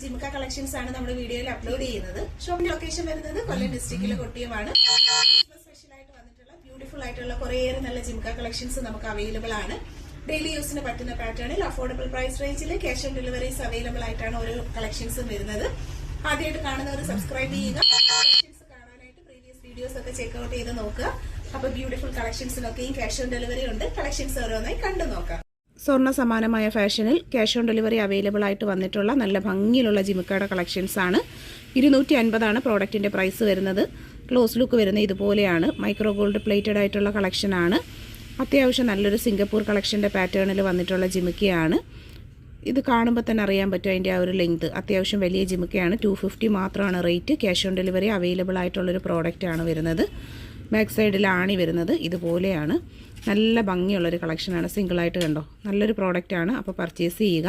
ജിമിക്ക collections ആണ് നമ്മുടെ വീഡിയോയിൽ അപ്ലോഡ് ചെയ്യുന്നത്. ഷോപ്പിന്റെ ലൊക്കേഷൻ വരുന്നത് കൊല്ലം ഡിസ്ട്രിക്റ്റിലെ കൊട്ടിയമാണ്. സ്പെഷ്യൽ ആയിട്ട് വന്നിട്ടുള്ള ബ്യൂട്ടിഫുൾ ആയിട്ടുള്ള കുറേയേറെ നല്ല ജിമിക്ക കളക്ഷൻസ് നമുക്ക് അവൈലബിൾ ആണ്. ഡെയിലി യൂസിന് പറ്റുന്ന പാറ്റേണിൽ അഫോർഡബിൾ പ്രൈസ് റേഞ്ചിൽ ക്യാഷ് ഓൺ ഡെലിവറീസ് അവൈലബിൾ ആയിട്ടാണ് ഓരോ കളക്ഷൻസും വരുന്നത്. ആദ്യമായിട്ട് കാണുന്നവർ സബ്സ്ക്രൈബ് ചെയ്യുക. കളക്ഷൻസ് കാണാനായിട്ട് പ്രീവിയസ് വീഡിയോസ് ഒക്കെ ചെക്ക്ഔട്ട് ചെയ്ത് നോക്കുക. അപ്പൊ ബ്യൂട്ടിഫുൾ കളക്ഷൻസിനൊക്കെയും ക്യാഷ് ഓൺ ഡെലിവറി ഉണ്ട്. കളക്ഷൻസ് ഓരോന്നായി കണ്ടു നോക്കാം. സ്വർണ്ണ സമാനമായ ഫാഷനിൽ ക്യാഷ് ഓൺ ഡെലിവറി അവൈലബിൾ ആയിട്ട് വന്നിട്ടുള്ള നല്ല ഭംഗിയിലുള്ള ജിമിക്കയുടെ കളക്ഷൻസ് ആണ്. 250 പ്രോഡക്റ്റിന്റെ പ്രൈസ് വരുന്നത്. ക്ലോസ് ലുക്ക് വരുന്നത് ഇതുപോലെയാണ്. മൈക്രോ ഗോൾഡ് പ്ലേറ്റഡ് ആയിട്ടുള്ള കളക്ഷനാണ്. അത്യാവശ്യം നല്ലൊരു സിംഗപ്പൂർ കളക്ഷൻ്റെ പാറ്റേണിൽ വന്നിട്ടുള്ള ജിമിക്കയാണ്. ഇത് കാണുമ്പോൾ തന്നെ അറിയാൻ പറ്റും അതിൻ്റെ ആ ഒരു ലെങ്ത്. അത്യാവശ്യം വലിയ ജിമിക്കയാണ്. 250 മാത്രമാണ് rate. Cash on delivery available ആയിട്ടുള്ളൊരു പ്രോഡക്റ്റാണ് വരുന്നത്. ബാക്ക് സൈഡിൽ ആണി വരുന്നത് ഇതുപോലെയാണ്. നല്ല ഭംഗിയുള്ളൊരു കളക്ഷനാണ്. സിംഗിളായിട്ട് കണ്ടോ, നല്ലൊരു പ്രോഡക്റ്റാണ്. അപ്പോൾ പർച്ചേസ് ചെയ്യുക.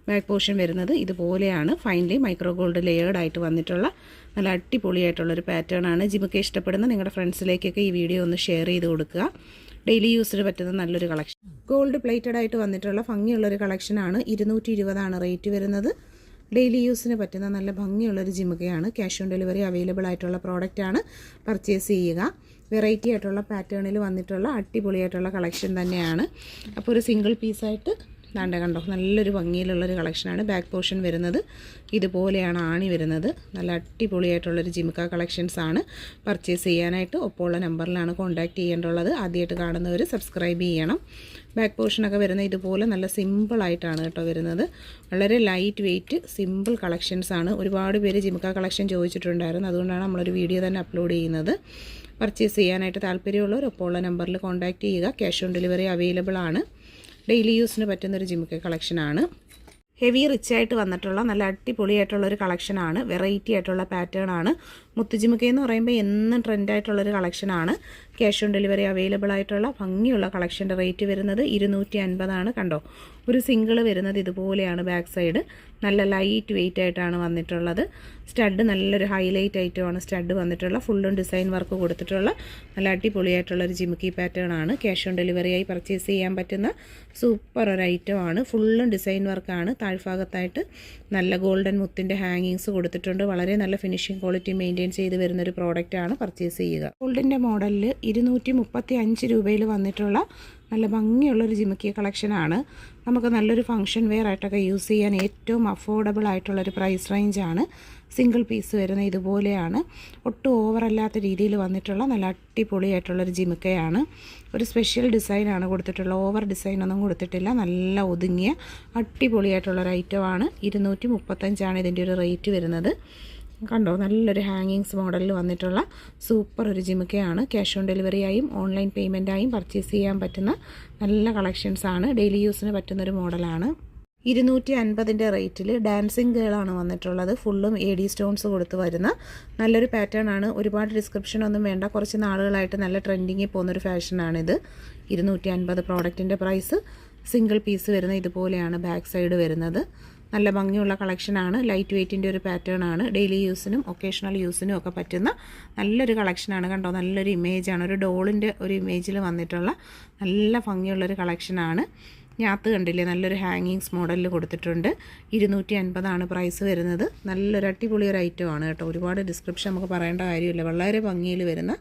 ബാക്ക് പോർഷൻ വരുന്നത് ഇതുപോലെയാണ്. ഫൈനലി മൈക്രോ ഗോൾഡ് ലെയേർഡ് ആയിട്ട് വന്നിട്ടുള്ള നല്ല അടിപൊളിയായിട്ടുള്ളൊരു പാറ്റേൺ ആണ്. ജിമിക്ക ഇഷ്ടപ്പെടുന്ന നിങ്ങളുടെ ഫ്രണ്ട്സിലേക്കൊക്കെ ഈ വീഡിയോ ഒന്ന് ഷെയർ ചെയ്ത് കൊടുക്കുക. ഡെയിലി യൂസിന് പറ്റുന്ന നല്ലൊരു കളക്ഷൻ. ഗോൾഡ് പ്ലേറ്റഡ് ആയിട്ട് വന്നിട്ടുള്ള ഭംഗിയുള്ളൊരു കളക്ഷനാണ്. 220 റേറ്റ് വരുന്നത്. ഡെയിലി യൂസിന് പറ്റുന്ന നല്ല ഭംഗിയുള്ളൊരു ജിമിക്കയാണ്. ക്യാഷ് ഓൺ ഡെലിവറി അവൈലബിൾ ആയിട്ടുള്ള പ്രോഡക്റ്റാണ്. പർച്ചേസ് ചെയ്യുക. വെറൈറ്റി ആയിട്ടുള്ള പാറ്റേണിൽ വന്നിട്ടുള്ള അടിപൊളിയായിട്ടുള്ള കളക്ഷൻ തന്നെയാണ്. അപ്പോൾ ഒരു സിംഗിൾ പീസായിട്ട് കണ്ടോ നല്ലൊരു ഭംഗിയിലുള്ളൊരു കളക്ഷനാണ്. ബാക്ക് പോർഷൻ വരുന്നത് ഇതുപോലെയാണ് ആണി വരുന്നത്. നല്ല അടിപൊളിയായിട്ടുള്ളൊരു ജിമിക്ക കളക്ഷൻസ് ആണ്. പർച്ചേസ് ചെയ്യാനായിട്ട് ഒപ്പമുള്ള നമ്പറിലാണ് കോൺടാക്റ്റ് ചെയ്യേണ്ടുള്ളത്. ആദ്യമായിട്ട് കാണുന്നവർ സബ്സ്ക്രൈബ് ചെയ്യണം. ബാക്ക് പോർഷനൊക്കെ വരുന്നത് ഇതുപോലെ നല്ല സിമ്പിളായിട്ടാണ് കേട്ടോ വരുന്നത്. വളരെ ലൈറ്റ് വെയ്റ്റ് സിമ്പിൾ കളക്ഷൻസ് ആണ്. ഒരുപാട് പേര് ജിമിക്ക കളക്ഷൻ ചോദിച്ചിട്ടുണ്ടായിരുന്നു. അതുകൊണ്ടാണ് നമ്മളൊരു വീഡിയോ തന്നെ അപ്ലോഡ് ചെയ്യുന്നത്. പർച്ചേസ് ചെയ്യാനായിട്ട് താല്പര്യമുള്ളവർ ഒപ്പമുള്ള നമ്പറിൽ കോൺടാക്റ്റ് ചെയ്യുക. ക്യാഷ് ഓൺ ഡെലിവറി അവൈലബിൾ ആണ്. ഡെയിലി യൂസിന് പറ്റുന്നൊരു ജിമിക്ക കളക്ഷനാണ്. ഹെവി റിച്ച് ആയിട്ട് വന്നിട്ടുള്ള നല്ല അടിപൊളിയായിട്ടുള്ളൊരു കളക്ഷനാണ്. വെറൈറ്റി ആയിട്ടുള്ള പാറ്റേൺ ആണ്. മുത്തുജിമിക്ക എന്ന് പറയുമ്പോൾ എന്നും ട്രെൻഡായിട്ടുള്ളൊരു കളക്ഷനാണ്. ക്യാഷ് ഓൺ ഡെലിവറി അവൈലബിൾ ആയിട്ടുള്ള ഭംഗിയുള്ള കളക്ഷൻ്റെ റേറ്റ് വരുന്നത് 250 കണ്ടോ. ഒരു സിംഗിൾ വരുന്നത് ഇതുപോലെയാണ്. ബാക്ക് സൈഡ് നല്ല ലൈറ്റ് വെയിറ്റ് ആയിട്ടാണ് വന്നിട്ടുള്ളത്. സ്റ്റഡ് നല്ലൊരു ഹൈലൈറ്റ് ആയിട്ടുമാണ് സ്റ്റഡ് വന്നിട്ടുള്ള. ഫുള്ളും ഡിസൈൻ വർക്ക് കൊടുത്തിട്ടുള്ള നല്ല അടിപൊളിയായിട്ടുള്ളൊരു ജിമിക്കി പാറ്റേൺ ആണ്. ക്യാഷ് ഓൺ ഡെലിവറിയായി പർച്ചേസ് ചെയ്യാൻ പറ്റുന്ന സൂപ്പർ ഒരു ഐറ്റമാണ്. ഫുള്ളും ഡിസൈൻ വർക്കാണ്. താഴ്ഭാഗത്തായിട്ട് നല്ല ഗോൾഡൻ മുത്തിൻ്റെ ഹാങ്ങിങ്സ് കൊടുത്തിട്ടുണ്ട്. വളരെ നല്ല ഫിനിഷിംഗ് ക്വാളിറ്റി മെയിൻറ്റെയിൻ ചെയ്ത് വരുന്നൊരു പ്രോഡക്റ്റാണ്. പർച്ചേസ് ചെയ്യുക. ഗോൾഡിൻ്റെ മോഡലിൽ 235 രൂപയിൽ വന്നിട്ടുള്ള നല്ല ഭംഗിയുള്ളൊരു ജിമിക്കി കളക്ഷനാണ്. നമുക്ക് നല്ലൊരു ഫംഗ്ഷൻ വെയർ ആയിട്ടൊക്കെ യൂസ് ചെയ്യാൻ ഏറ്റവും അഫോർഡബിൾ ആയിട്ടുള്ളൊരു പ്രൈസ് റേഞ്ചാണ്. സിംഗിൾ പീസ് വരുന്ന ഇതുപോലെയാണ്. ഒട്ടും ഓവറല്ലാത്ത രീതിയിൽ വന്നിട്ടുള്ള നല്ല അടിപൊളിയായിട്ടുള്ളൊരു ജിമിക്കയാണ്. ഒരു സ്പെഷ്യൽ ഡിസൈനാണ് കൊടുത്തിട്ടുള്ളത്. ഓവർ ഡിസൈനൊന്നും കൊടുത്തിട്ടില്ല. നല്ല ഒതുങ്ങിയ അടിപൊളിയായിട്ടുള്ളൊരു ഐറ്റമാണ്. 235 ഇതിൻ്റെ ഒരു റേറ്റ് വരുന്നത്. കണ്ടോ നല്ലൊരു ഹാങ്ങിങ്സ് മോഡലിൽ വന്നിട്ടുള്ള സൂപ്പർ ഒരു ജിമിക്കയാണ്. ക്യാഷ് ഓൺ ഡെലിവറിയായും ഓൺലൈൻ പേയ്മെൻറ്റായും പർച്ചേസ് ചെയ്യാൻ പറ്റുന്ന നല്ല കളക്ഷൻസാണ്. ഡെയിലി യൂസിന് പറ്റുന്നൊരു മോഡലാണ്. 250 റേറ്റിൽ ഡാൻസിങ് ഗേളാണ് വന്നിട്ടുള്ളത്. ഫുള്ളും AD സ്റ്റോൺസ് കൊടുത്ത് വരുന്ന നല്ലൊരു പാറ്റേൺ ആണ്. ഒരുപാട് ഡിസ്ക്രിപ്ഷനൊന്നും വേണ്ട. കുറച്ച് നാളുകളായിട്ട് നല്ല ട്രെൻഡിങ്ങിൽ പോകുന്നൊരു ഫാഷനാണിത്. 250 പ്രോഡക്റ്റിൻ്റെ പ്രൈസ്. സിംഗിൾ പീസ് വരുന്ന ഇതുപോലെയാണ് ബാക്ക് സൈഡ് വരുന്നത്. നല്ല ഭംഗിയുള്ള കളക്ഷനാണ്. ലൈറ്റ് വെയ്റ്റിൻ്റെ ഒരു പാറ്റേൺ ആണ്. ഡെയിലി യൂസിനും ഒക്കേഷണൽ യൂസിനും ഒക്കെ പറ്റുന്ന നല്ലൊരു കളക്ഷനാണ്. കണ്ടോ നല്ലൊരു ഇമേജാണ്. ഒരു ഡോളിൻ്റെ ഒരു ഇമേജിൽ വന്നിട്ടുള്ള നല്ല ഭംഗിയുള്ളൊരു കളക്ഷനാണ്. ഞാത്ത് കണ്ടില്ലേ നല്ലൊരു ഹാങ്ങിങ്സ് മോഡലിൽ കൊടുത്തിട്ടുണ്ട്. 250 പ്രൈസ് വരുന്നത്. നല്ലൊരു അടിപൊളി ഒരു ഐറ്റമാണ് കേട്ടോ. ഒരുപാട് ഡിസ്ക്രിപ്ഷൻ നമുക്ക് പറയേണ്ട കാര്യമില്ല. വളരെ ഭംഗിയിൽ വരുന്ന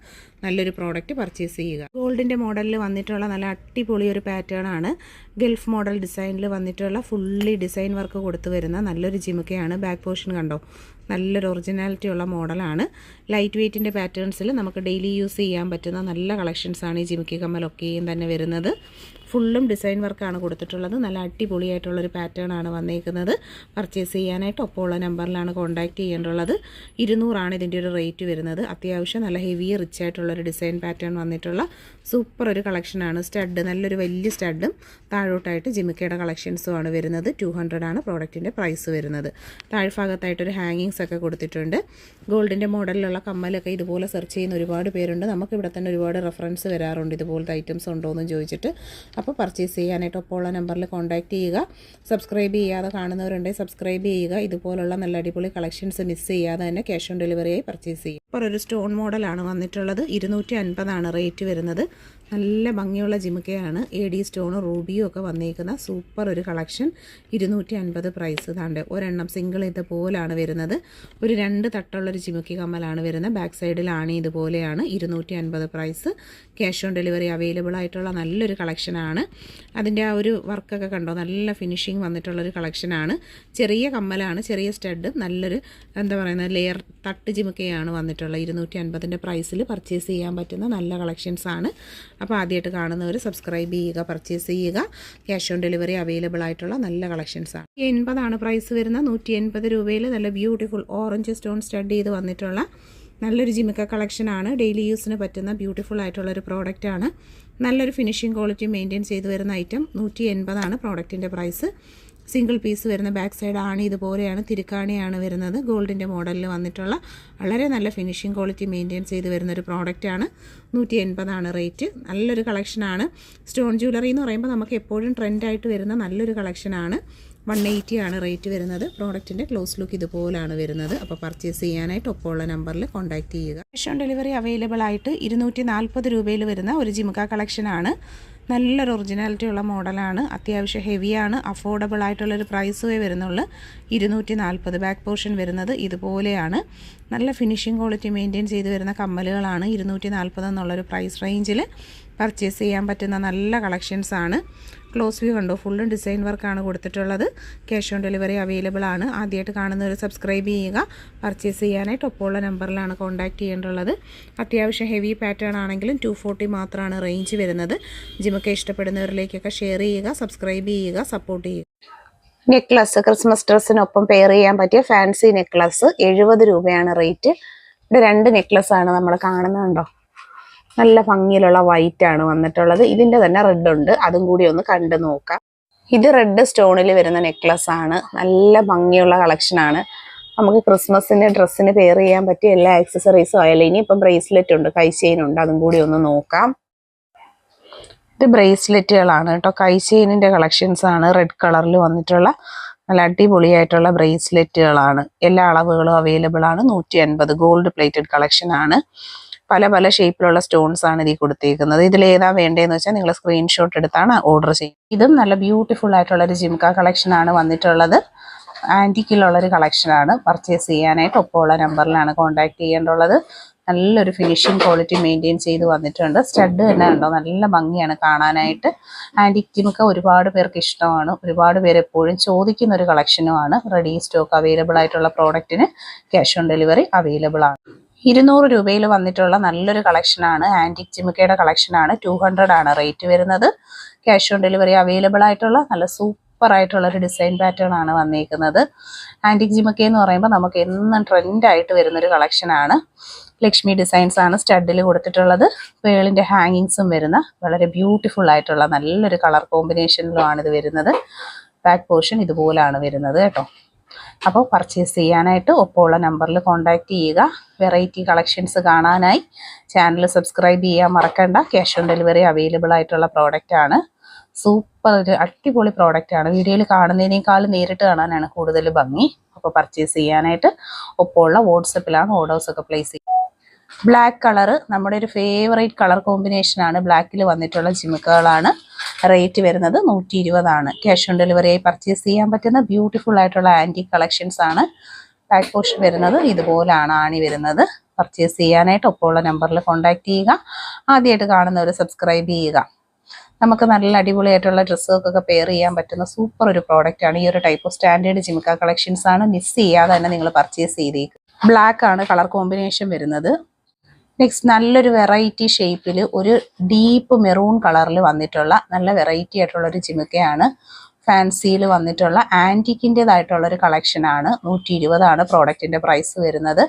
നല്ലൊരു പ്രോഡക്റ്റ് പർച്ചേസ് ചെയ്യുക. ഗോൾഡിൻ്റെ മോഡലിൽ വന്നിട്ടുള്ള നല്ല അടിപൊളി ഒരു പാറ്റേൺ ആണ്. ഗൾഫ് മോഡൽ ഡിസൈനിൽ വന്നിട്ടുള്ള ഫുള്ളി ഡിസൈൻ വർക്ക് കൊടുത്തു വരുന്ന നല്ലൊരു ജിമിക്കയാണ്. ബാക്ക് പോർഷൻ കണ്ടോ നല്ലൊരു ഒറിജിനാലിറ്റി ഉള്ള മോഡലാണ്. ലൈറ്റ് വെയ്റ്റിൻ്റെ പാറ്റേൺസിൽ നമുക്ക് ഡെയിലി യൂസ് ചെയ്യാൻ പറ്റുന്ന നല്ല കളക്ഷൻസാണ് ഈ ജിമിക്കി കമ്മലൊക്കെയും തന്നെ വരുന്നത്. ഫുള്ളും ഡിസൈൻ വർക്കാണ് കൊടുത്തിട്ടുള്ളത്. നല്ല അടിപൊളിയായിട്ടുള്ളൊരു പാറ്റേൺ ആണ് വന്നേക്കുന്നത്. പർച്ചേസ് ചെയ്യാനായിട്ട് ഒപ്പമുള്ള നമ്പറിലാണ് കോൺടാക്റ്റ് ചെയ്യേണ്ടുള്ളത്. 200 ഇതിൻ്റെ ഒരു റേറ്റ് വരുന്നത്. അത്യാവശ്യം നല്ല ഹെവി റിച്ച് ആയിട്ടുള്ളൊരു ഡിസൈൻ പാറ്റേൺ വന്നിട്ടുള്ള സൂപ്പർ ഒരു കളക്ഷനാണ്. സ്റ്റഡ് നല്ലൊരു വലിയ സ്റ്റഡും താഴോട്ടായിട്ട് ജിമിക്കയുടെ കളക്ഷൻസുമാണ് വരുന്നത്. 200 പ്രോഡക്റ്റിൻ്റെ പ്രൈസ് വരുന്നത്. താഴ്ഭാഗത്തായിട്ടൊരു ഹാങ്ങിങ്സ് ഒക്കെ കൊടുത്തിട്ടുണ്ട്. ഗോൾഡിൻ്റെ മോഡലിലുള്ള കമ്മലൊക്കെ ഇതുപോലെ സെർച്ച് ചെയ്യുന്ന ഒരുപാട് പേരുണ്ട്. നമുക്കിവിടെ തന്നെ ഒരുപാട് റെഫറൻസ് വരാറുണ്ട് ഇതുപോലത്തെ ഐറ്റംസ് ഉണ്ടോ എന്ന് ചോദിച്ചിട്ട്. അപ്പോൾ പർച്ചേസ് ചെയ്യാനായിട്ട് ഒപ്പമുള്ള നമ്പറിൽ കോൺടാക്റ്റ് ചെയ്യുക. സബ്സ്ക്രൈബ് ചെയ്യാതെ കാണുന്നവരുണ്ടെങ്കിൽ സബ്സ്ക്രൈബ് ചെയ്യുക. ഇതുപോലുള്ള നല്ല അടിപൊളി കളക്ഷൻസ് മിസ് ചെയ്യാതെ തന്നെ ക്യാഷ് ഓൺ ഡെലിവറിയായി പർച്ചേസ് ചെയ്യും. ഇപ്പോൾ ഒരു സ്റ്റോൺ മോഡലാണ് വന്നിട്ടുള്ളത്. 250 റേറ്റ് വരുന്നത്. നല്ല ഭംഗിയുള്ള ജിമുക്കയാണ്. AD സ്റ്റോണും റൂബിയും ഒക്കെ വന്നിരിക്കുന്ന സൂപ്പർ ഒരു കളക്ഷൻ. 250 പ്രൈസ്. ഇതാണ്ട് ഒരെണ്ണം സിംഗിൾ ഇതുപോലാണ് വരുന്നത്. ഒരു 2 തട്ടുള്ളൊരു ജിമുക്കി കമ്മലാണ് വരുന്നത്. ബാക്ക് സൈഡിലാണ് ഇതുപോലെയാണ്. 250 price. Cash on delivery available ആയിട്ടുള്ള നല്ലൊരു കളക്ഷനാണ്. അതിൻ്റെ ആ ഒരു വർക്കൊക്കെ കണ്ടോ, നല്ല ഫിനിഷിങ് വന്നിട്ടുള്ളൊരു കളക്ഷനാണ്. ചെറിയ കമ്മലാണ്, ചെറിയ സ്റ്റഡ്, നല്ലൊരു എന്താ പറയുന്നത് ലെയർ തട്ട് ജിമുക്കയാണ് വന്നിട്ടുള്ളത്. 250 പ്രൈസിൽ പർച്ചേസ് ചെയ്യാൻ പറ്റുന്ന നല്ല കളക്ഷൻസാണ്. അപ്പോൾ ആദ്യമായിട്ട് കാണുന്നവർ സബ്സ്ക്രൈബ് ചെയ്യുക, പർച്ചേസ് ചെയ്യുക. ക്യാഷ് ഓൺ ഡെലിവറി അവൈലബിൾ ആയിട്ടുള്ള നല്ല കളക്ഷൻസാണ്. 80 പ്രൈസ് വരുന്ന 180 രൂപയിൽ നല്ല ബ്യൂട്ടിഫുൾ ഓറഞ്ച് സ്റ്റോൺ സ്റ്റഡ് ചെയ്ത് വന്നിട്ടുള്ള നല്ലൊരു ജിമിക്ക കളക്ഷനാണ്. ഡെയിലി യൂസിന് പറ്റുന്ന ബ്യൂട്ടിഫുൾ ആയിട്ടുള്ളൊരു പ്രോഡക്റ്റാണ്. നല്ലൊരു ഫിനിഷിംഗ് ക്വാളിറ്റി മെയിൻറ്റെയിൻ ചെയ്ത് വരുന്ന ഐറ്റം. 180 പ്രോഡക്റ്റിൻ്റെ പ്രൈസ്. സിംഗിൾ പീസ് വരുന്ന ബാക്ക് സൈഡ് ആണ് ഇതുപോലെയാണ്. തിരുക്കാണിയാണ് വരുന്നത്. ഗോൾഡിൻ്റെ മോഡലിൽ വന്നിട്ടുള്ള വളരെ നല്ല ഫിനിഷിംഗ് ക്വാളിറ്റി മെയിൻറ്റെയിൻ ചെയ്ത് വരുന്നൊരു പ്രോഡക്റ്റാണ്. 180 റേറ്റ്. നല്ലൊരു കളക്ഷനാണ്. സ്റ്റോൺ ജ്വല്ലറി എന്ന് പറയുമ്പോൾ നമുക്ക് എപ്പോഴും ട്രെൻഡായിട്ട് വരുന്ന നല്ലൊരു കളക്ഷനാണ്. 180 റേറ്റ് വരുന്നത്. പ്രോഡക്റ്റിൻ്റെ ക്ലോസ് ലുക്ക് ഇതുപോലാണ് വരുന്നത്. അപ്പോൾ പർച്ചേസ് ചെയ്യാനായിട്ട് ഒപ്പമുള്ള നമ്പറിൽ കോൺടാക്റ്റ് ചെയ്യുക. ക്യാഷ് ഓൺ ഡെലിവറി അവൈലബിൾ ആയിട്ട് 240 രൂപയിൽ വരുന്ന ഒരു ജിമുക്ക കളക്ഷനാണ്. നല്ലൊരു ഒറിജിനാലിറ്റി ഉള്ള മോഡലാണ്. അത്യാവശ്യം ഹെവിയാണ്. അഫോർഡബിൾ ആയിട്ടുള്ളൊരു പ്രൈസുമേ വരുന്നുള്ളൂ. 240. ബാക്ക് പോർഷൻ വരുന്നത് ഇതുപോലെയാണ്. നല്ല ഫിനിഷിംഗ് ക്വാളിറ്റി മെയിൻറ്റെയിൻ ചെയ്ത് വരുന്ന കമ്മലുകളാണ്. 240 എന്നുള്ളൊരു പ്രൈസ് റേഞ്ചിൽ പർച്ചേസ് ചെയ്യാൻ പറ്റുന്ന നല്ല കളക്ഷൻസാണ്. ക്ലോസ് വ്യൂ കണ്ടോ, ഫുള്ളും ഡിസൈൻ വർക്കാണ് കൊടുത്തിട്ടുള്ളത്. ക്യാഷ് ഓൺ ഡെലിവറി അവൈലബിൾ ആണ്. ആദ്യമായിട്ട് കാണുന്നവർ സബ്സ്ക്രൈബ് ചെയ്യുക. പർച്ചേസ് ചെയ്യാനായിട്ട് ഒപ്പമുള്ള നമ്പറിലാണ് കോൺടാക്റ്റ് ചെയ്യേണ്ടുള്ളത്. അത്യാവശ്യം ഹെവി പാറ്റേൺ ആണെങ്കിലും 240 മാത്രമാണ് റേഞ്ച് വരുന്നത്. ജിമൊക്കെ ഇഷ്ടപ്പെടുന്നവരിലേക്കൊക്കെ ഷെയർ ചെയ്യുക, സബ്സ്ക്രൈബ് ചെയ്യുക, സപ്പോർട്ട് ചെയ്യുക. നെക്ലസ് ക്രിസ്മസ് ഡ്രസ്സിനൊപ്പം പെയർ ചെയ്യാൻ പറ്റിയ ഫാൻസി നെക്ലസ് 70 രൂപയാണ് റേറ്റ്. ഇവിടെ 2 നെക്ലസ് ആണ് നമ്മൾ കാണുന്നുണ്ടോ. നല്ല ഭംഗിയിലുള്ള വൈറ്റ് ആണ് വന്നിട്ടുള്ളത്. ഇതിൻ്റെ തന്നെ റെഡ് ഉണ്ട്, അതും കൂടി ഒന്ന് കണ്ടു നോക്കാം. ഇത് റെഡ് സ്റ്റോണിൽ വരുന്ന നെക്ലസ് ആണ്. നല്ല ഭംഗിയുള്ള കളക്ഷനാണ്. നമുക്ക് ക്രിസ്മസിന് ഡ്രസ്സിന് പെയർ ചെയ്യാൻ പറ്റിയ എല്ലാ ആക്സസറീസും ആയാലും. ഇനിയിപ്പം ബ്രേസ്ലെറ്റ് ഉണ്ട്, കൈ ചെയിൻ ഉണ്ട്, അതും കൂടി ഒന്ന് നോക്കാം. ഇത് ബ്രേസ്ലെറ്റുകളാണ് കേട്ടോ. കൈ ചെയിനിൻ്റെ കളക്ഷൻസ് ആണ്. റെഡ് കളറിൽ വന്നിട്ടുള്ള നല്ല അടിപൊളിയായിട്ടുള്ള ബ്രേസ്ലെറ്റുകളാണ്. എല്ലാ അളവുകളും അവൈലബിൾ ആണ്. 150 ഗോൾഡ് പ്ലേറ്റഡ് കളക്ഷൻ ആണ്. പല പല ഷേപ്പിലുള്ള സ്റ്റോൺസ് ആണ് ഇതിൽ കൊടുത്തേക്കുന്നത്. ഇതിലേതാ വേണ്ടതെന്ന് വെച്ചാൽ നിങ്ങൾ സ്ക്രീൻഷോട്ട് എടുത്താണ് ഓർഡർ ചെയ്യും. ഇതും നല്ല ബ്യൂട്ടിഫുൾ ആയിട്ടുള്ളൊരു ജിംക കളക്ഷനാണ് വന്നിട്ടുള്ളത്. ആൻറ്റിക്കിലുള്ളൊരു കളക്ഷനാണ്. പർച്ചേസ് ചെയ്യാനായിട്ട് ഒപ്പമുള്ള നമ്പറിലാണ് കോൺടാക്ട് ചെയ്യേണ്ടുള്ളത്. നല്ലൊരു ഫിനിഷിംഗ് ക്വാളിറ്റി മെയിൻറ്റെയിൻ ചെയ്ത് വന്നിട്ടുണ്ട്. സ്റ്റഡ് തന്നെ ഉണ്ടോ, നല്ല ഭംഗിയാണ് കാണാനായിട്ട്. ആൻറ്റിക് ജിംക ഒരുപാട് പേർക്ക് ഇഷ്ടമാണ്. ഒരുപാട് പേര് എപ്പോഴും ചോദിക്കുന്ന ഒരു കളക്ഷനുമാണ്. റെഡി സ്റ്റോക്ക് അവൈലബിൾ ആയിട്ടുള്ള പ്രോഡക്റ്റിന് ക്യാഷ് ഓൺ ഡെലിവറി അവൈലബിൾ ആണ്. 200 രൂപയിൽ വന്നിട്ടുള്ള നല്ലൊരു കളക്ഷനാണ്. ആൻറ്റിക് ജിമിക്കയുടെ കളക്ഷനാണ്. 200 ആണ് റേറ്റ് വരുന്നത്. ക്യാഷ് ഓൺ ഡെലിവറി അവൈലബിൾ ആയിട്ടുള്ള നല്ല സൂപ്പർ ആയിട്ടുള്ള ഒരു ഡിസൈൻ പാറ്റേൺ ആണ് വന്നിരിക്കുന്നത്. ആൻറ്റിക് ജിമിക്ക എന്ന് പറയുമ്പോൾ നമുക്ക് എന്നും ട്രെൻഡായിട്ട് വരുന്നൊരു കളക്ഷനാണ്. ലക്ഷ്മി ഡിസൈൻസ് ആണ് സ്റ്റഡിൽ കൊടുത്തിട്ടുള്ളത്. പേളിൻ്റെ ഹാങ്ങിങ്സും വരുന്ന വളരെ ബ്യൂട്ടിഫുൾ ആയിട്ടുള്ള നല്ലൊരു കളർ കോമ്പിനേഷനിലുമാണ് ഇത് വരുന്നത്. ബാക്ക് പോർഷൻ ഇതുപോലാണ് വരുന്നത് കേട്ടോ. അപ്പോൾ പർച്ചേസ് ചെയ്യാനായിട്ട് ഒപ്പമുള്ള നമ്പറിൽ കോൺടാക്റ്റ് ചെയ്യുക. വെറൈറ്റി കളക്ഷൻസ് കാണാനായി ചാനൽ സബ്സ്ക്രൈബ് ചെയ്യാൻ മറക്കണ്ട. ക്യാഷ് ഓൺ ഡെലിവറി അവൈലബിൾ ആയിട്ടുള്ള പ്രോഡക്റ്റാണ്. സൂപ്പർ ഒരു അടിപൊളി പ്രോഡക്റ്റാണ്. വീഡിയോയിൽ കാണുന്നതിനേക്കാൾ നേരിട്ട് കാണാനാണ് കൂടുതൽ ഭംഗി. അപ്പോൾ പർച്ചേസ് ചെയ്യാനായിട്ട് ഒപ്പമുള്ള വാട്സപ്പിലാണ് ഓർഡേഴ്സൊക്കെ പ്ലേസ് ചെയ്യുക. ബ്ലാക്ക് കളറ് നമ്മുടെ ഒരു ഫേവറേറ്റ് കളർ കോമ്പിനേഷനാണ്. ബ്ലാക്കിൽ വന്നിട്ടുള്ള ജിമുക്കകളാണ്. റേറ്റ് വരുന്നത് 120 ആണ്. ക്യാഷ് ഓൺ ഡെലിവറിയായി പർച്ചേസ് ചെയ്യാൻ പറ്റുന്ന ബ്യൂട്ടിഫുൾ ആയിട്ടുള്ള ആൻറ്റിക് കളക്ഷൻസ് ആണ്. ബാക്ക് പോർഷൻ വരുന്നത് ഇതുപോലാണ് ആണി വരുന്നത്. പർച്ചേസ് ചെയ്യാനായിട്ട് ഒപ്പമുള്ള നമ്പറിൽ കോൺടാക്ട് ചെയ്യുക. ആദ്യമായിട്ട് കാണുന്നവർ സബ്സ്ക്രൈബ് ചെയ്യുക. നമുക്ക് നല്ല അടിപൊളിയായിട്ടുള്ള ഡ്രസ്സുകൾക്കൊക്കെ പെയർ ചെയ്യാൻ പറ്റുന്ന സൂപ്പർ ഒരു പ്രോഡക്റ്റാണ്. ഈ ഒരു ടൈപ്പ് ഓഫ് സ്റ്റാൻഡേർഡ് ജിമിക്ക കളക്ഷൻസ് ആണ്. മിസ് ചെയ്യാതെ തന്നെ നിങ്ങൾ പർച്ചേസ് ചെയ്തേക്കും. ബ്ലാക്ക് ആണ് കളർ കോമ്പിനേഷൻ വരുന്നത്. നെക്സ്റ്റ് നല്ലൊരു വെറൈറ്റി ഷേപ്പിൽ ഒരു ഡീപ്പ് മെറൂൺ കളറിൽ വന്നിട്ടുള്ള നല്ല വെറൈറ്റി ആയിട്ടുള്ള ഒരു ജിമിക്കയാണ്. ഫാൻസിയിൽ വന്നിട്ടുള്ള ആൻറ്റിക്കിൻ്റെതായിട്ടുള്ളൊരു കളക്ഷനാണ്. 120 ആണ് പ്രോഡക്റ്റിൻ്റെ പ്രൈസ് വരുന്നത്.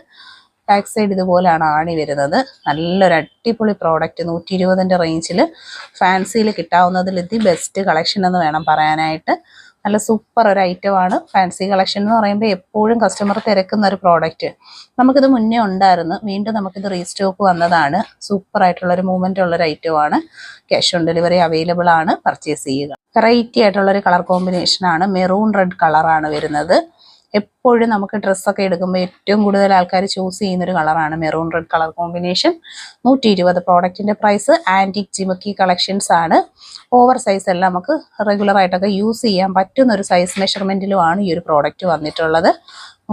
ബാക്ക് സൈഡ് ഇതുപോലെയാണ് ആണി വരുന്നത്. നല്ലൊരു അടിപൊളി പ്രോഡക്റ്റ് 120 റേഞ്ചിൽ ഫാൻസിയിൽ കിട്ടാവുന്നതിൽ ഇത് ബെസ്റ്റ് കളക്ഷൻ എന്ന് വേണം പറയാനായിട്ട്. നല്ല സൂപ്പർ ഒരു ഐറ്റമാണ്. ഫാൻസി കളക്ഷൻ എന്ന് പറയുമ്പോൾ എപ്പോഴും കസ്റ്റമർ തിരക്കുന്ന ഒരു പ്രോഡക്റ്റ്. നമുക്കിത് മുന്നേ ഉണ്ടായിരുന്നു, വീണ്ടും നമുക്കിത് റീസ്റ്റോക്ക് വന്നതാണ്. സൂപ്പർ ആയിട്ടുള്ളൊരു മൂവ്മെൻ്റ് ഉള്ളൊരു ഐറ്റമാണ്. ക്യാഷ് ഓൺ ഡെലിവറി അവൈലബിൾ ആണ്. പർച്ചേസ് ചെയ്യുക. വെറൈറ്റി ആയിട്ടുള്ളൊരു കളർ കോമ്പിനേഷനാണ്. മെറൂൺ റെഡ് കളറാണ് വരുന്നത്. എപ്പോഴും നമുക്ക് ഡ്രസ്സൊക്കെ എടുക്കുമ്പോൾ ഏറ്റവും കൂടുതൽ ആൾക്കാർ ചൂസ് ചെയ്യുന്നൊരു കളറാണ് മെറൂൺ റെഡ് കളർ കോമ്പിനേഷൻ. 120 പ്രോഡക്റ്റിൻ്റെ പ്രൈസ്. ആൻറ്റിക് ജിമക്കി കളക്ഷൻസ് ആണ്. ഓവർ സൈസ് എല്ലാം നമുക്ക് റെഗുലറായിട്ടൊക്കെ യൂസ് ചെയ്യാൻ പറ്റുന്ന ഒരു സൈസ് മെഷർമെൻറ്റിലുമാണ് ഈ ഒരു പ്രോഡക്റ്റ് വന്നിട്ടുള്ളത്.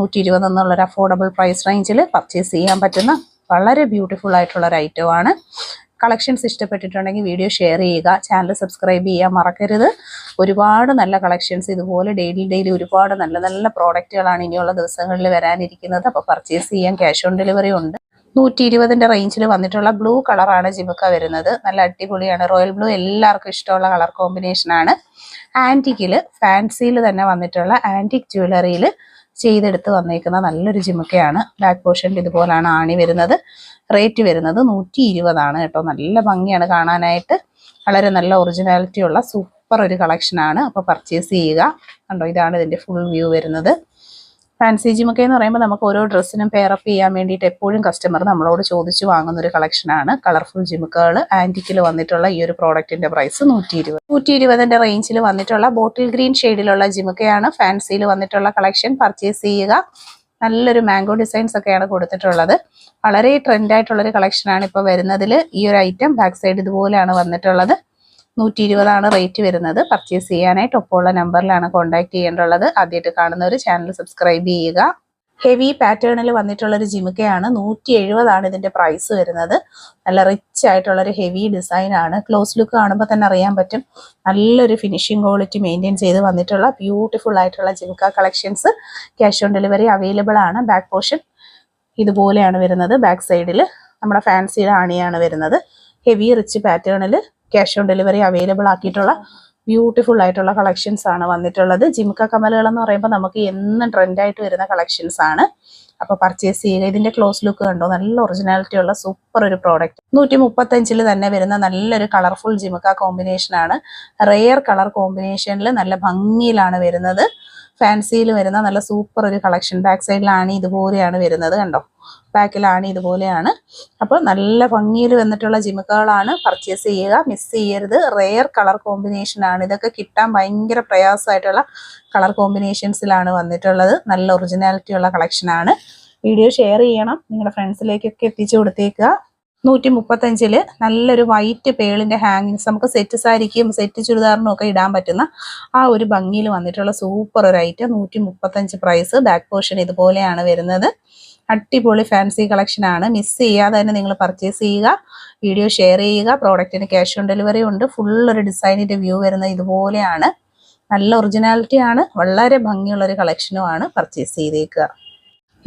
120 എന്നുള്ളൊരു അഫോർഡബിൾ പ്രൈസ് റേഞ്ചിൽ പർച്ചേസ് ചെയ്യാൻ പറ്റുന്ന വളരെ ബ്യൂട്ടിഫുൾ ആയിട്ടുള്ളൊരു ഐറ്റമാണ്. കളക്ഷൻസ് ഇഷ്ടപ്പെട്ടിട്ടുണ്ടെങ്കിൽ വീഡിയോ ഷെയർ ചെയ്യുക. ചാനൽ സബ്സ്ക്രൈബ് ചെയ്യാൻ മറക്കരുത്. ഒരുപാട് നല്ല കളക്ഷൻസ് ഇതുപോലെ ഡെയിലി ഒരുപാട് നല്ല നല്ല പ്രോഡക്റ്റുകളാണ് ഇനിയുള്ള ദിവസങ്ങളിൽ വരാനിരിക്കുന്നത്. അപ്പോൾ പർച്ചേസ് ചെയ്യാൻ ക്യാഷ് ഓൺ ഡെലിവറി ഉണ്ട്. 120 റേഞ്ചിൽ വന്നിട്ടുള്ള ബ്ലൂ കളറാണ് ജിമുക്ക വരുന്നത്. നല്ല അടിപൊളിയാണ്. റോയൽ ബ്ലൂ എല്ലാവർക്കും ഇഷ്ടമുള്ള കളർ കോമ്പിനേഷനാണ്. ആൻറ്റിക്കിൽ ഫാൻസിയിൽ തന്നെ വന്നിട്ടുള്ള ആൻറ്റിക് ജ്വല്ലറിയിൽ ചെയ്തെടുത്ത് വന്നേക്കുന്ന നല്ലൊരു ജിമുക്കയാണ്. ബാക്ക് പോർഷനിൽ ഇതുപോലാണ് ആണി വരുന്നത്. റേറ്റ് വരുന്നത് 120 കേട്ടോ. നല്ല ഭംഗിയാണ് കാണാനായിട്ട്. വളരെ നല്ല ഒറിജിനാലിറ്റി ഉള്ള സൂപ്പർ ഒരു കളക്ഷനാണ്. അപ്പോൾ പർച്ചേസ് ചെയ്യുക. കണ്ടോ, ഇതാണ് ഇതിൻ്റെ ഫുൾ വ്യൂ വരുന്നത്. ഫാൻസി ജിമുക്ക എന്ന് പറയുമ്പോൾ നമുക്ക് ഓരോ ഡ്രസ്സിനും പെയറപ്പ് ചെയ്യാൻ വേണ്ടിയിട്ട് എപ്പോഴും കസ്റ്റമർ നമ്മളോട് ചോദിച്ച് വാങ്ങുന്ന ഒരു കളക്ഷനാണ്. കളർഫുൾ ജിമുക്കകൾ. ആൻറ്റിക്കിൽ വന്നിട്ടുള്ള ഈ ഒരു പ്രോഡക്റ്റിന്റെ പ്രൈസ് 120. 120 റേഞ്ചിൽ വന്നിട്ടുള്ള ബോട്ടിൽ ഗ്രീൻ ഷെയ്ഡിലുള്ള ജിമുക്കയാണ്. ഫാൻസിയിൽ വന്നിട്ടുള്ള കളക്ഷൻ പർച്ചേസ് ചെയ്യുക. നല്ലൊരു മാംഗോ ഡിസൈൻസ് ഒക്കെയാണ് കൊടുത്തിട്ടുള്ളത്. വളരെ ട്രെൻഡായിട്ടുള്ളൊരു കളക്ഷനാണ് ഇപ്പോൾ വരുന്നതിൽ. ഈ ഒരു ഐറ്റം ബാക്ക് സൈഡ് ഇതുപോലെയാണ് വന്നിട്ടുള്ളത്. 120 റേറ്റ് വരുന്നത്. പർച്ചേസ് ചെയ്യാനായിട്ട് ഒപ്പമുള്ള നമ്പറിലാണ് കോൺടാക്ട് ചെയ്യേണ്ടുള്ളത്. ആദ്യമായിട്ട് കാണുന്നവർ ചാനൽ സബ്സ്ക്രൈബ് ചെയ്യുക. ഹെവി പാറ്റേണിൽ വന്നിട്ടുള്ളൊരു ജിമുക്കയാണ്. 170 ഇതിൻ്റെ പ്രൈസ് വരുന്നത്. നല്ല റിച്ച് ആയിട്ടുള്ളൊരു ഹെവി ഡിസൈനാണ്. ക്ലോസ് ലുക്ക് കാണുമ്പോൾ തന്നെ അറിയാൻ പറ്റും. നല്ലൊരു ഫിനിഷിംഗ് ക്വാളിറ്റി മെയിൻറ്റെയിൻ ചെയ്ത് വന്നിട്ടുള്ള ബ്യൂട്ടിഫുൾ ആയിട്ടുള്ള ജിമുക്ക collections. Cash on delivery available ആണ്. ബാക്ക് പോർഷൻ ഇതുപോലെയാണ് വരുന്നത്. ബാക്ക് സൈഡിൽ നമ്മുടെ ഫാൻസിയുടെ ആണിയാണ് വരുന്നത്. ഹെവി റിച്ച് പാറ്റേണിൽ ക്യാഷ് ഓൺ ഡെലിവറി അവൈലബിൾ ആക്കിയിട്ടുള്ള ബ്യൂട്ടിഫുൾ ആയിട്ടുള്ള കളക്ഷൻസ് ആണ് വന്നിട്ടുള്ളത്. ജിമുക്ക കമ്മലുകൾ എന്ന് പറയുമ്പോൾ നമുക്ക് എന്നും ട്രെൻഡായിട്ട് വരുന്ന കളക്ഷൻസ് ആണ്. അപ്പോൾ പർച്ചേസ് ചെയ്യുക. ഇതിന്റെ ക്ലോസ് ലുക്ക് കണ്ടോ, നല്ല ഒറിജിനാലിറ്റി ഉള്ള സൂപ്പർ ഒരു പ്രോഡക്റ്റ്. 135 തന്നെ വരുന്ന നല്ലൊരു കളർഫുൾ ജിമുക്ക കോമ്പിനേഷൻ ആണ്. റെയർ കളർ കോമ്പിനേഷനിൽ നല്ല ഭംഗിയിലാണ് വരുന്നത്. ഫാൻസിയിൽ വരുന്ന നല്ല സൂപ്പർ ഒരു കളക്ഷൻ. ബാക്ക് സൈഡിലാണ് ഇതുപോലെയാണ് വരുന്നത്. കണ്ടോ, ബാക്കിലാണ് ഇതുപോലെയാണ്. അപ്പോൾ നല്ല ഭംഗിയിൽ വന്നിട്ടുള്ള ജിമുക്കകളാണ്. പർച്ചേസ് ചെയ്യുക, മിസ് ചെയ്യരുത്. റെയർ കളർ കോമ്പിനേഷൻ ആണ്. ഇതൊക്കെ കിട്ടാൻ ഭയങ്കര പ്രയാസമായിട്ടുള്ള കളർ കോമ്പിനേഷൻസിലാണ് വന്നിട്ടുള്ളത്. നല്ല ഒറിജിനാലിറ്റി ഉള്ള കളക്ഷനാണ്. വീഡിയോ ഷെയർ ചെയ്യണം, നിങ്ങളുടെ ഫ്രണ്ട്സിലേക്കൊക്കെ എത്തിച്ചു കൊടുത്തേക്കുക. 135 നല്ലൊരു വൈറ്റ് പേളിന്റെ ഹാങ്ങിങ്സ്, നമുക്ക് സെറ്റ് സാരിക്കും സെറ്റ് ചുരിദാറിനും ഒക്കെ ഇടാൻ പറ്റുന്ന ആ ഒരു ഭംഗിയിൽ വന്നിട്ടുള്ള സൂപ്പർ ഒരു ഐറ്റം. 135 പ്രൈസ്. ബാക്ക് പോർഷൻ ഇതുപോലെയാണ് വരുന്നത്. അടിപൊളി ഫാൻസി കളക്ഷൻ ആണ്. മിസ് ചെയ്യാതെ തന്നെ നിങ്ങൾ പർച്ചേസ് ചെയ്യുക. വീഡിയോ ഷെയർ ചെയ്യുക. പ്രോഡക്റ്റിന് ക്യാഷ് ഓൺ ഡെലിവറി ഉണ്ട്. ഫുൾ ഒരു ഡിസൈനിന്റെ വ്യൂ വരുന്നത് ഇതുപോലെയാണ്. നല്ല ഒറിജിനാലിറ്റി ആണ്. വളരെ ഭംഗിയുള്ള ഒരു കളക്ഷനുമാണ്. പർച്ചേസ് ചെയ്തേക്കുക.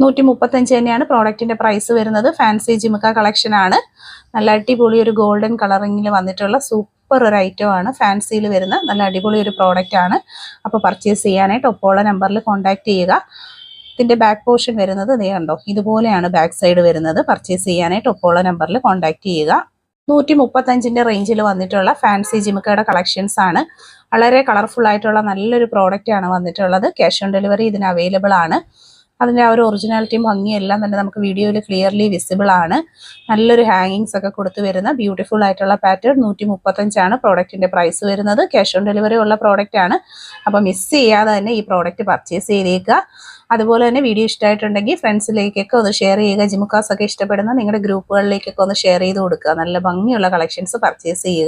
135 തന്നെയാണ് പ്രോഡക്റ്റിന്റെ പ്രൈസ് വരുന്നത്. ഫാൻസി ജിമുക്ക കളക്ഷൻ ആണ്. നല്ല അടിപൊളി ഒരു ഗോൾഡൻ കളറിങ്ങിൽ വന്നിട്ടുള്ള സൂപ്പർ ഒരു ഐറ്റം ആണ്. ഫാൻസിയിൽ വരുന്ന നല്ല അടിപൊളി ഒരു പ്രോഡക്റ്റ് ആണ്. അപ്പോൾ പർച്ചേസ് ചെയ്യാനായിട്ട് ഒപ്പമുള്ള നമ്പറിൽ കോൺടാക്ട് ചെയ്യുക. ഇതിന്റെ ബാക്ക് പോർഷൻ വരുന്നത് നീ കണ്ടോ, ഇതുപോലെയാണ് ബാക്ക് സൈഡ് വരുന്നത്. പർച്ചേസ് ചെയ്യാനായിട്ട് ഒപ്പമുള്ള നമ്പറിൽ കോൺടാക്ട് ചെയ്യുക. 135 റേഞ്ചിൽ വന്നിട്ടുള്ള ഫാൻസി ജിമുക്കയുടെ കളക്ഷൻസ് ആണ്. വളരെ കളർഫുൾ ആയിട്ടുള്ള നല്ലൊരു പ്രോഡക്റ്റ് ആണ് വന്നിട്ടുള്ളത്. ക്യാഷ് ഓൺ ഡെലിവറി ഇതിന് അവൈലബിൾ ആണ്. അതിൻ്റെ ആ ഒരു ഒറിജിനാലിറ്റിയും ഭംഗിയും എല്ലാം തന്നെ നമുക്ക് വീഡിയോയിൽ ക്ലിയർലി വിസിബിൾ ആണ്. നല്ലൊരു ഹാങ്ങിങ്സ് ഒക്കെ കൊടുത്തു വരുന്ന ബ്യൂട്ടിഫുൾ ആയിട്ടുള്ള പാറ്റേൺ. 135 പ്രോഡക്റ്റിന്റെ പ്രൈസ് വരുന്നത്. ക്യാഷ് ഓൺ ഡെലിവറി ഉള്ള പ്രോഡക്റ്റ് ആണ്. അപ്പോൾ മിസ് ചെയ്യാതെ തന്നെ ഈ പ്രോഡക്റ്റ് പർച്ചേസ് ചെയ്തേക്കുക. അതുപോലെ തന്നെ വീഡിയോ ഇഷ്ടമായിട്ടുണ്ടെങ്കിൽ ഫ്രണ്ട്സിലേക്കൊക്കെ ഒന്ന് ഷെയർ ചെയ്യുക. ജിമുക്കാസ് ഒക്കെ ഇഷ്ടപ്പെടുന്ന നിങ്ങളുടെ ഗ്രൂപ്പുകളിലേക്കൊക്കെ ഒന്ന് ഷെയർ ചെയ്ത് കൊടുക്കുക. നല്ല ഭംഗിയുള്ള കളക്ഷൻസ് പർച്ചേസ് ചെയ്യുക.